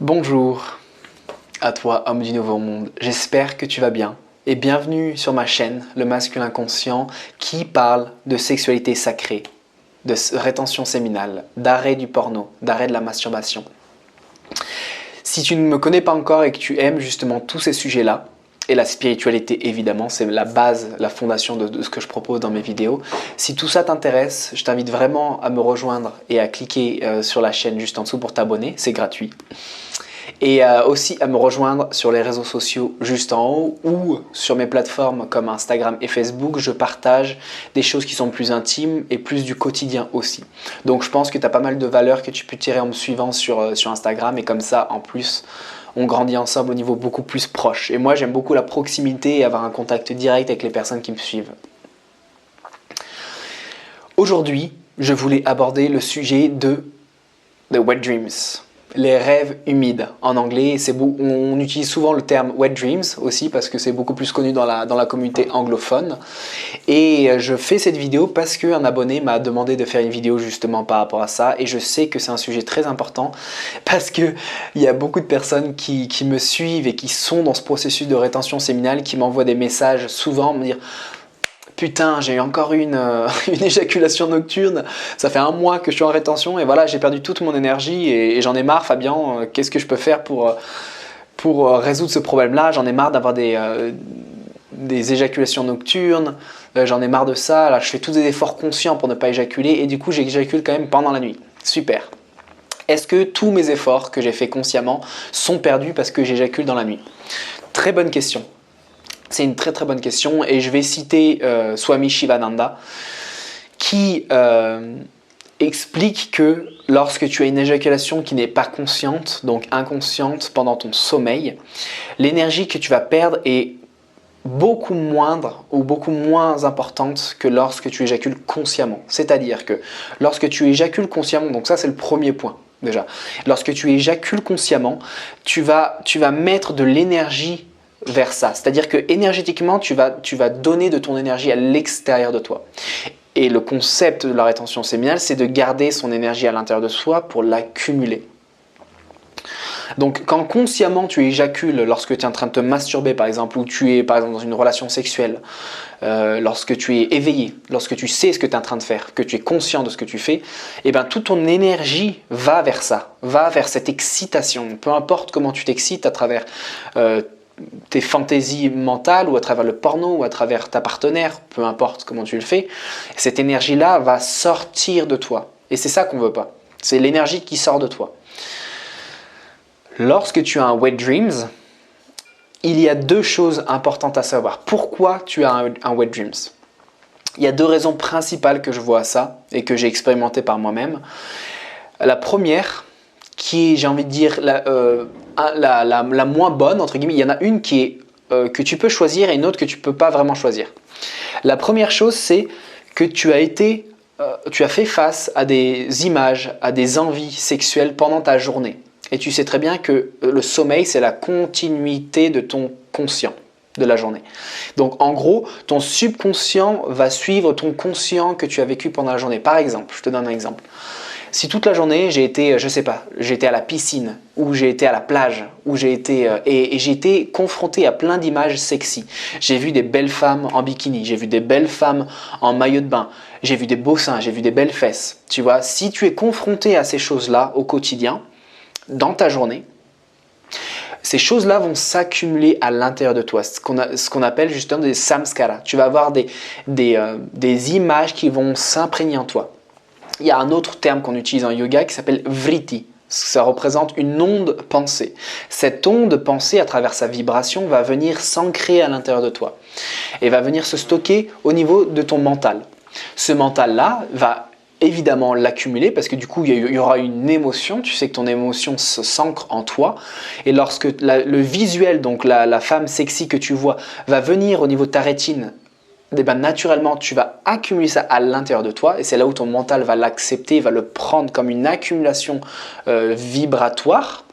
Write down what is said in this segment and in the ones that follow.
Bonjour à toi, homme du nouveau monde, j'espère que tu vas bien et bienvenue sur ma chaîne, Le Masculin Conscient, qui parle de sexualité sacrée, de rétention séminale, d'arrêt du porno, d'arrêt de la masturbation. Si tu ne me connais pas encore et que tu aimes justement tous ces sujets-là, et la spiritualité évidemment, c'est la base, la fondation de ce que je propose dans mes vidéos. Si tout ça t'intéresse, je t'invite vraiment à me rejoindre et à cliquer sur la chaîne juste en dessous pour t'abonner, c'est gratuit. Et aussi à me rejoindre sur les réseaux sociaux juste en haut ou sur mes plateformes comme Instagram et Facebook. Je partage des choses qui sont plus intimes et plus du quotidien aussi. Donc je pense que tu as pas mal de valeurs que tu peux tirer en me suivant sur Instagram et comme ça en plus on grandit ensemble au niveau beaucoup plus proche. Et moi j'aime beaucoup la proximité et avoir un contact direct avec les personnes qui me suivent. Aujourd'hui, je voulais aborder le sujet de wet dreams. Les rêves humides en anglais, on utilise souvent le terme wet dreams aussi parce que c'est beaucoup plus connu dans la communauté anglophone. Et je fais cette vidéo parce qu'un abonné m'a demandé de faire une vidéo justement par rapport à ça. Et je sais que c'est un sujet très important parce qu'il y a beaucoup de personnes qui me suivent et qui sont dans ce processus de rétention séminale, qui m'envoient des messages souvent me dire « Putain, j'ai eu encore une éjaculation nocturne, ça fait un mois que je suis en rétention et voilà, j'ai perdu toute mon énergie et j'en ai marre, Fabien, qu'est-ce que je peux faire pour résoudre ce problème-là? J'en ai marre d'avoir des éjaculations nocturnes, j'en ai marre de ça, là, je fais tous des efforts conscients pour ne pas éjaculer et du coup j'éjacule quand même pendant la nuit. Super. Est-ce que tous mes efforts que j'ai fait consciemment sont perdus parce que j'éjacule dans la nuit? Très bonne question. C'est une très très bonne question et je vais citer Swami Shivananda qui explique que lorsque tu as une éjaculation qui n'est pas consciente, donc inconsciente pendant ton sommeil, l'énergie que tu vas perdre est beaucoup moindre ou beaucoup moins importante que lorsque tu éjacules consciemment. C'est-à-dire que lorsque tu éjacules consciemment, donc ça c'est le premier point déjà, lorsque tu éjacules consciemment, tu vas mettre de l'énergie vers ça. C'est-à-dire que énergétiquement, tu vas donner de ton énergie à l'extérieur de toi. Et le concept de la rétention séminale, c'est de garder son énergie à l'intérieur de soi pour l'accumuler. Donc quand consciemment tu éjacules lorsque tu es en train de te masturber par exemple, ou tu es par exemple dans une relation sexuelle, lorsque tu es éveillé, lorsque tu sais ce que tu es en train de faire, que tu es conscient de ce que tu fais, et bien toute ton énergie va vers ça, va vers cette excitation. Peu importe comment tu t'excites à travers tes fantaisies mentales ou à travers le porno ou à travers ta partenaire, peu importe comment tu le fais, cette énergie-là va sortir de toi. Et c'est ça qu'on ne veut pas. C'est l'énergie qui sort de toi. Lorsque tu as un wet dreams, il y a deux choses importantes à savoir. Pourquoi tu as un wet dreams? Il y a deux raisons principales que je vois à ça et que j'ai expérimenté par moi-même. La première, qui est, j'ai envie de dire, la moins bonne, entre guillemets, il y en a une qui est que tu peux choisir et une autre que tu ne peux pas vraiment choisir. La première chose, c'est que tu as fait face à des images, à des envies sexuelles pendant ta journée. Et tu sais très bien que le sommeil, c'est la continuité de ton conscient de la journée. Donc en gros, ton subconscient va suivre ton conscient que tu as vécu pendant la journée. Par exemple, je te donne un exemple. Si toute la journée j'ai été, je sais pas, j'ai été à la piscine, ou j'ai été à la plage, ou j'ai été et j'ai été confronté à plein d'images sexy. J'ai vu des belles femmes en bikini, j'ai vu des belles femmes en maillot de bain, j'ai vu des beaux seins, j'ai vu des belles fesses. Tu vois, si tu es confronté à ces choses-là au quotidien, dans ta journée, ces choses-là vont s'accumuler à l'intérieur de toi, ce qu'on appelle justement des samskaras. Tu vas avoir des images qui vont s'imprégner en toi. Il y a un autre terme qu'on utilise en yoga qui s'appelle vritti. Ça représente une onde pensée. Cette onde pensée, à travers sa vibration, va venir s'ancrer à l'intérieur de toi et va venir se stocker au niveau de ton mental. Ce mental-là va évidemment l'accumuler parce que du coup il y aura une émotion, tu sais que ton émotion s'ancre en toi et lorsque le visuel, donc la femme sexy que tu vois va venir au niveau de ta rétine, naturellement tu vas accumuler ça à l'intérieur de toi et c'est là où ton mental va l'accepter, va le prendre comme une accumulation vibratoire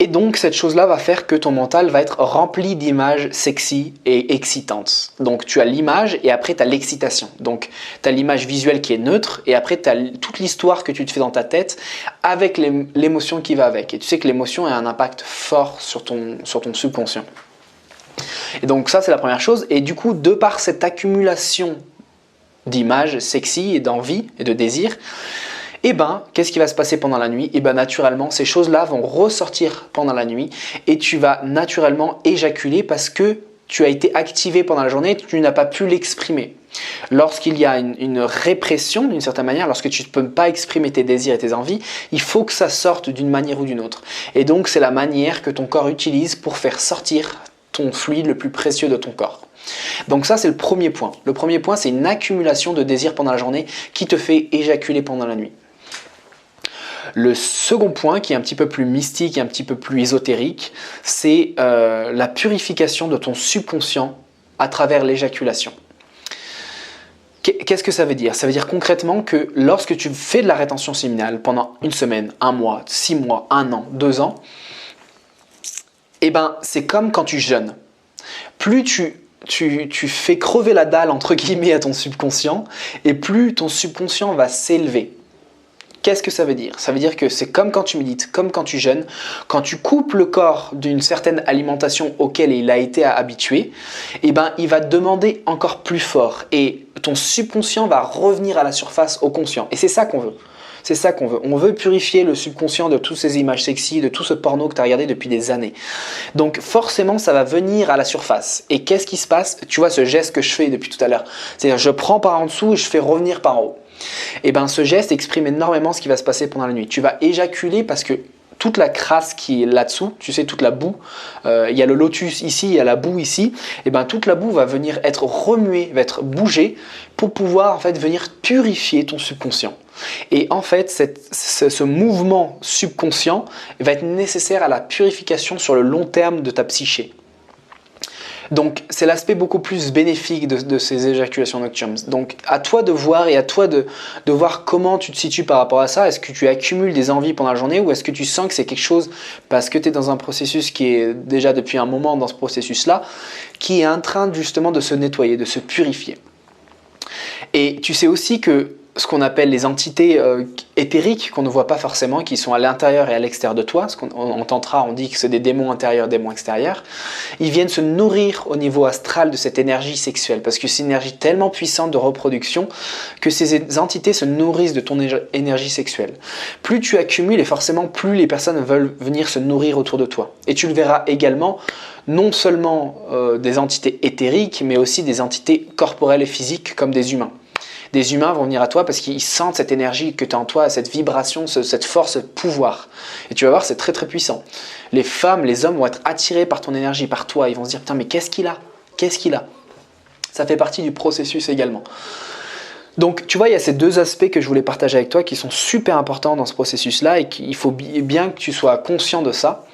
Et donc cette chose-là va faire que ton mental va être rempli d'images sexy et excitantes. Donc tu as l'image et après tu as l'excitation. Donc tu as l'image visuelle qui est neutre et après tu as toute l'histoire que tu te fais dans ta tête avec l'émotion qui va avec. Et tu sais que l'émotion a un impact fort sur ton subconscient. Et donc ça c'est la première chose. Et du coup, de par cette accumulation d'images sexy et d'envie et de désir, et ben, qu'est-ce qui va se passer pendant la nuit? Et ben, naturellement, ces choses-là vont ressortir pendant la nuit et tu vas naturellement éjaculer parce que tu as été activé pendant la journée et tu n'as pas pu l'exprimer. Lorsqu'il y a une répression, d'une certaine manière, lorsque tu ne peux pas exprimer tes désirs et tes envies, il faut que ça sorte d'une manière ou d'une autre. Et donc, c'est la manière que ton corps utilise pour faire sortir ton fluide le plus précieux de ton corps. Donc ça, c'est le premier point. Le premier point, c'est une accumulation de désirs pendant la journée qui te fait éjaculer pendant la nuit. Le second point, qui est un petit peu plus mystique et un petit peu plus ésotérique, c'est la purification de ton subconscient à travers l'éjaculation. Qu'est-ce que ça veut dire? Ça veut dire concrètement que lorsque tu fais de la rétention séminale pendant une semaine, 1 mois, 6 mois, 1 an, 2 ans, eh ben, c'est comme quand tu jeûnes. Plus tu fais crever la dalle entre guillemets à ton subconscient et plus ton subconscient va s'élever. Qu'est-ce que ça veut dire? Ça veut dire que c'est comme quand tu médites, comme quand tu jeûnes, quand tu coupes le corps d'une certaine alimentation auquel il a été habitué, eh ben, il va te demander encore plus fort et ton subconscient va revenir à la surface au conscient. Et c'est ça qu'on veut. C'est ça qu'on veut. On veut purifier le subconscient de toutes ces images sexy, de tout ce porno que tu as regardé depuis des années. Donc forcément, ça va venir à la surface. Et qu'est-ce qui se passe? Tu vois ce geste que je fais depuis tout à l'heure. C'est-à-dire je prends par en dessous et je fais revenir par en haut. Et bien ce geste exprime énormément ce qui va se passer pendant la nuit. Tu vas éjaculer parce que toute la crasse qui est là-dessous, tu sais, toute la boue, il y a le lotus ici, il y a la boue ici, et bien toute la boue va venir être remuée, va être bougée pour pouvoir en fait venir purifier ton subconscient. Et en fait, ce mouvement subconscient va être nécessaire à la purification sur le long terme de ta psyché. Donc c'est l'aspect beaucoup plus bénéfique de ces éjaculations nocturnes. Donc à toi de voir et à toi de voir comment tu te situes par rapport à ça. Est-ce que tu accumules des envies pendant la journée ou est-ce que tu sens que c'est quelque chose parce que tu es dans un processus qui est déjà depuis un moment dans ce processus-là, qui est en train justement de se nettoyer, de se purifier. Et tu sais aussi que ce qu'on appelle les entités éthériques qu'on ne voit pas forcément, qui sont à l'intérieur et à l'extérieur de toi, en tantra on dit que c'est des démons intérieurs, démons extérieurs, ils viennent se nourrir au niveau astral de cette énergie sexuelle, parce que c'est une énergie tellement puissante de reproduction que ces entités se nourrissent de ton énergie sexuelle. Plus tu accumules et forcément plus les personnes veulent venir se nourrir autour de toi. Et tu le verras également, non seulement des entités éthériques, mais aussi des entités corporelles et physiques comme des humains. Des humains vont venir à toi parce qu'ils sentent cette énergie que tu as en toi, cette vibration, cette force, ce pouvoir. Et tu vas voir, c'est très très puissant. Les femmes, les hommes vont être attirés par ton énergie, par toi. Ils vont se dire, putain, mais qu'est-ce qu'il a? Qu'est-ce qu'il a? Ça fait partie du processus également. Donc, tu vois, il y a ces deux aspects que je voulais partager avec toi qui sont super importants dans ce processus-là et qu'il faut bien que tu sois conscient de ça.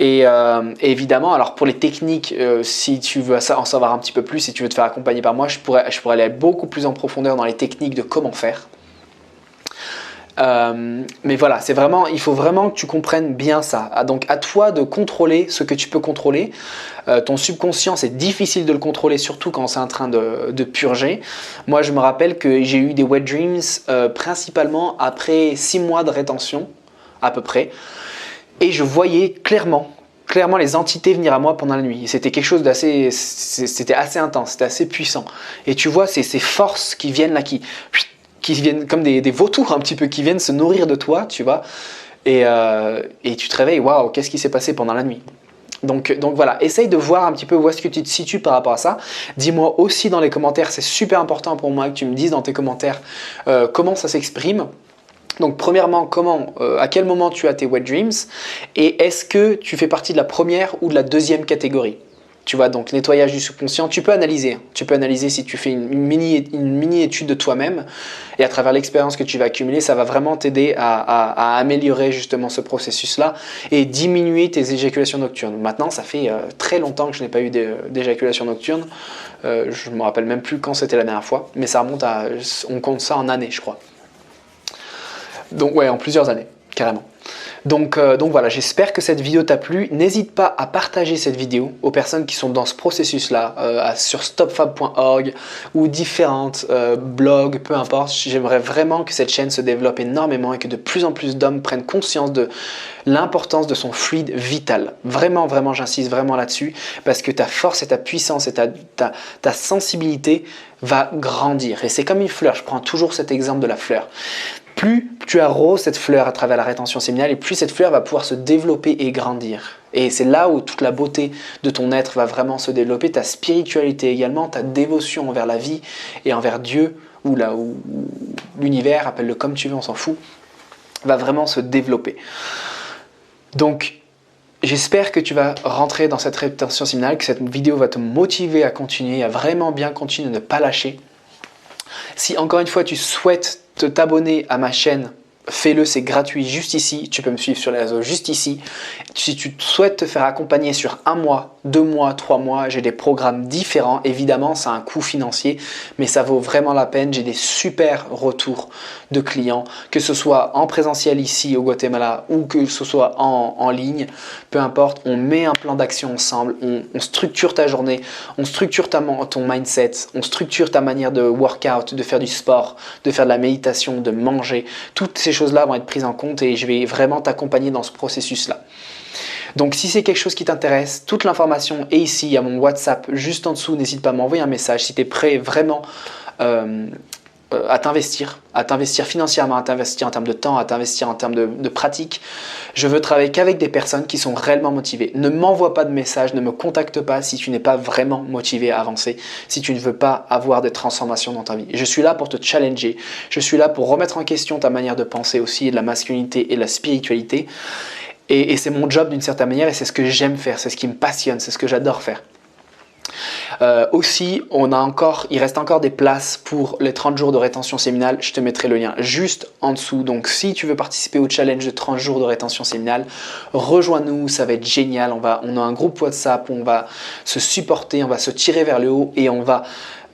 Et évidemment, alors pour les techniques, si tu veux en savoir un petit peu plus, si tu veux te faire accompagner par moi, je pourrais aller beaucoup plus en profondeur dans les techniques de comment faire. Mais voilà, il faut vraiment que tu comprennes bien ça. Donc à toi de contrôler ce que tu peux contrôler. Ton subconscient, c'est difficile de le contrôler, surtout quand c'est en train de purger. Moi, je me rappelle que j'ai eu des wet dreams principalement après 6 mois de rétention, à peu près. Et je voyais clairement les entités venir à moi pendant la nuit. C'était quelque chose c'était assez intense, c'était assez puissant. Et tu vois, ces forces qui viennent là, qui viennent comme des vautours un petit peu, qui viennent se nourrir de toi, tu vois. Et tu te réveilles, waouh, qu'est-ce qui s'est passé pendant la nuit? Donc voilà, essaye de voir un petit peu où est-ce que tu te situes par rapport à ça. Dis-moi aussi dans les commentaires, c'est super important pour moi que tu me dises dans tes commentaires comment ça s'exprime. Donc premièrement, à quel moment tu as tes wet dreams et est-ce que tu fais partie de la première ou de la deuxième catégorie? Tu vois, donc nettoyage du subconscient, tu peux analyser si tu fais une mini étude de toi-même et à travers l'expérience que tu vas accumuler, ça va vraiment t'aider à améliorer justement ce processus-là et diminuer tes éjaculations nocturnes. Maintenant, ça fait très longtemps que je n'ai pas eu d'éjaculation nocturne, je ne me rappelle même plus quand c'était la dernière fois, mais ça remonte on compte ça en années, je crois. Donc ouais, en plusieurs années, carrément. Donc voilà, j'espère que cette vidéo t'a plu. N'hésite pas à partager cette vidéo aux personnes qui sont dans ce processus-là, sur stopfab.org ou différentes blogs, peu importe. J'aimerais vraiment que cette chaîne se développe énormément et que de plus en plus d'hommes prennent conscience de l'importance de son fluide vital. Vraiment, vraiment, j'insiste vraiment là-dessus parce que ta force et ta puissance et ta sensibilité va grandir. Et c'est comme une fleur, je prends toujours cet exemple de la fleur. Plus tu arroses cette fleur à travers la rétention séminale et plus cette fleur va pouvoir se développer et grandir. Et c'est là où toute la beauté de ton être va vraiment se développer, ta spiritualité également, ta dévotion envers la vie et envers Dieu ou l'univers, appelle-le comme tu veux, on s'en fout, va vraiment se développer. Donc, j'espère que tu vas rentrer dans cette rétention séminale, que cette vidéo va te motiver à continuer, à vraiment bien continuer, à ne pas lâcher. Si encore une fois tu souhaites t'abonner à ma chaîne, fais-le, c'est gratuit juste ici. Tu peux me suivre sur les réseaux juste ici. Si tu souhaites te faire accompagner sur 1 mois, 2 mois, 3 mois, j'ai des programmes différents. Évidemment, ça a un coût financier, mais ça vaut vraiment la peine. J'ai des super retours de clients, que ce soit en présentiel ici au Guatemala ou que ce soit en ligne. Peu importe, on met un plan d'action ensemble, on structure ta journée, on structure ton mindset, on structure ta manière de workout, de faire du sport, de faire de la méditation, de manger. Toutes ces choses-là vont être prises en compte et je vais vraiment t'accompagner dans ce processus-là. Donc si c'est quelque chose qui t'intéresse, toute l'information est ici, il y a mon WhatsApp juste en dessous, n'hésite pas à m'envoyer un message si tu es prêt vraiment à t'investir financièrement, à t'investir en termes de temps, à t'investir en termes de pratique. Je veux travailler qu'avec des personnes qui sont réellement motivées. Ne m'envoie pas de message, ne me contacte pas si tu n'es pas vraiment motivé à avancer, si tu ne veux pas avoir des transformations dans ta vie. Je suis là pour te challenger, je suis là pour remettre en question ta manière de penser aussi, de la masculinité et de la spiritualité. Et c'est mon job d'une certaine manière et c'est ce que j'aime faire, c'est ce qui me passionne, c'est ce que j'adore faire. Aussi, il reste encore des places pour les 30 jours de rétention séminale. Je te mettrai le lien juste en dessous. Donc, si tu veux participer au challenge de 30 jours de rétention séminale, rejoins-nous, ça va être génial. On a un groupe WhatsApp où on va se supporter, on va se tirer vers le haut et on va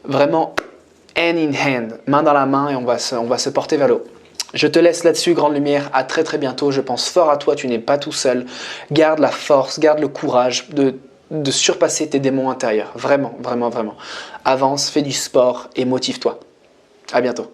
vraiment hand in hand, main dans la main et on va se porter vers le haut. Je te laisse là-dessus, grande lumière, à très très bientôt. Je pense fort à toi, tu n'es pas tout seul. Garde la force, garde le courage de surpasser tes démons intérieurs. Vraiment, vraiment, vraiment. Avance, fais du sport et motive-toi. À bientôt.